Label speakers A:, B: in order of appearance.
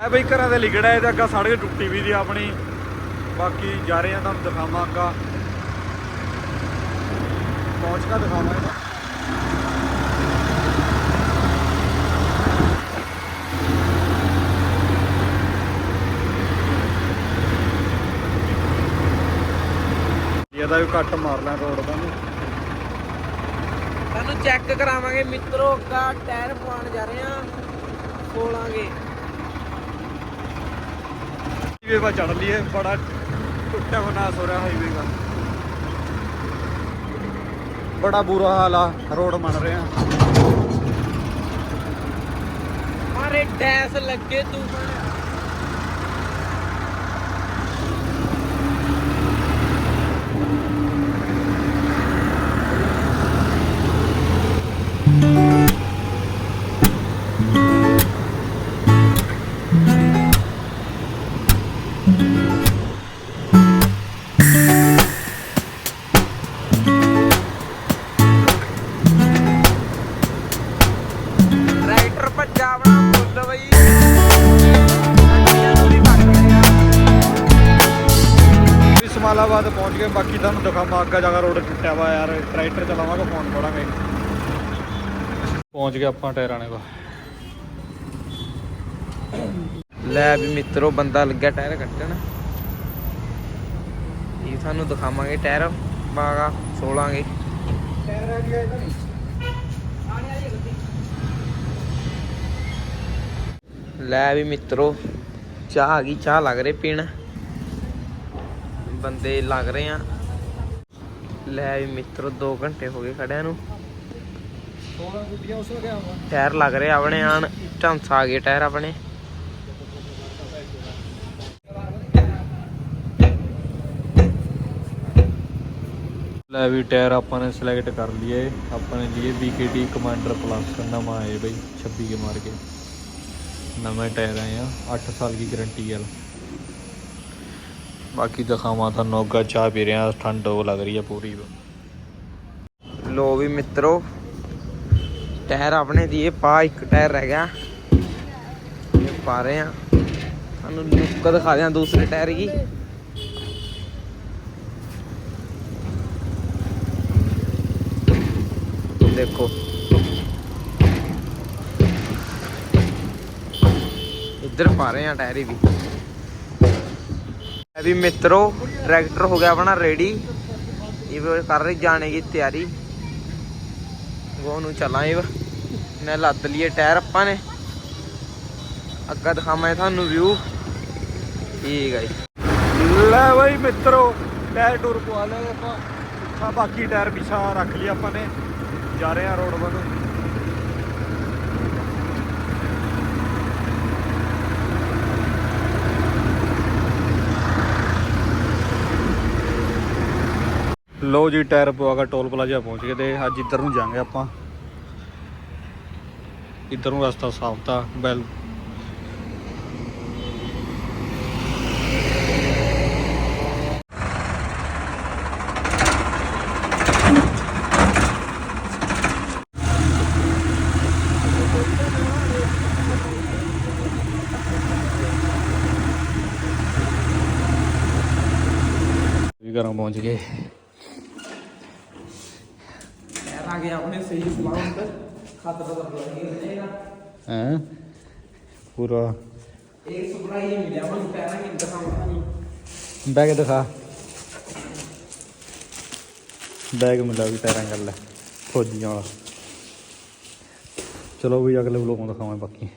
A: ਬਈ ਘਰਾਂ ਦੇ ਲਿਗੜਾ ਇਹਦਾ ਅੱਗਾ ਸੜਕ ਟੁੱਟੀ ਵੀ ਦੀ ਆਪਣੀ। ਬਾਕੀ ਜਾ ਰਹੇ ਆ ਤੁਹਾਨੂੰ ਦਿਖਾਵਾਂ ਅੱਗਾ ਪਹੁੰਚ ਕੇ ਦਿਖਾਵਾਂ ਇਹਦਾ। ਇਹਦਾ ਵੀ ਕੱਟ ਮਾਰ ਲੈ ਰੋਡ ਦਾ ਨੂੰ
B: ਸਾਨੂੰ ਚੈੱਕ ਕਰਾਵਾਂਗੇ ਮਿੱਤਰੋ। ਅੱਗਾ ਟਾਇਰ ਪਵਾਉਣ ਜਾ ਰਹੇ ਆ, ਖੋਲਾਂਗੇ।
A: हाईवे पर चढ़ लिए, बड़ा टूटा बनास हो रहा हाईवे का, बड़ा बुरा हाल आ। रोड बन रहे हैं
B: मारे डैश लगे तूफान।
A: इस्माइलाबाद पहुंच गए। बाकी तुहानू दिखावां अग्गा जगह रोड टुट्टिया वा यार, ट्रैक्टर चलावांगे फोन पड़ांगे। पहुंच गए आपां टायरां वा।
B: लै भी मित्रों बंदा लग्या टायर कट्टन। ये थानू दिखावांगे टायर बागा सोलांगे। लै भी मित्रों चाह आ गई, चाह लग रही पीण, बंदे लग रहे हैं। लै भी मित्रों 2 घंटे हो गए खड़िया नू। टायर लग रहे अपने आन, झंस आ गए टायर अपने।
A: लै भी टायर आपने सिलेक्ट कर लिए। अपने लिए BKT कमांडर प्लस नवा है बई, 26 के मार के नवे टायर आए हैं, 8 साल की गारंटी है। बाकी दिखावा था नोगा चाह पी रहे हैं, ठंड वो लग रही है पूरी।
B: लो भी मित्रों टायर अपने दिए पा, एक टायर रह गया ये पा रहे हैं। सानू लुक दिखा दें दूसरे टायर की। देखो इधर पा रहे हैं टायर भी। अभी मित्रों ट्रैक्टर हो गया अपना रेडी, ये कर रही जाने की तैयारी। वो नू चला ने लद लिए टायर अपा ने। अग्गा दिखावा थानू व्यू। ठीक है
A: ले भाई मित्रों टायर टूर पवा लिया। बाकी टायर पिछा रख लिया अपने, जा रहे हैं रोड वालों। लो जी टायर पवा टोल प्लाजा पहुंच गए थे। अज इधर नूं जाएंगे आपां, इधर नूं रास्ता साफ था। बैल घरों पहुंच गए।
B: आ गया अपने सही सलामत।
A: हैं पूरा
B: एक सप्लाई मिला मन टायर की दिखाऊंगा।
A: बैग दिखा, बैग मिला भी टायरां गल फौजियां वाला। चलो भी अगले ब्लॉग में दिखावां बाकी।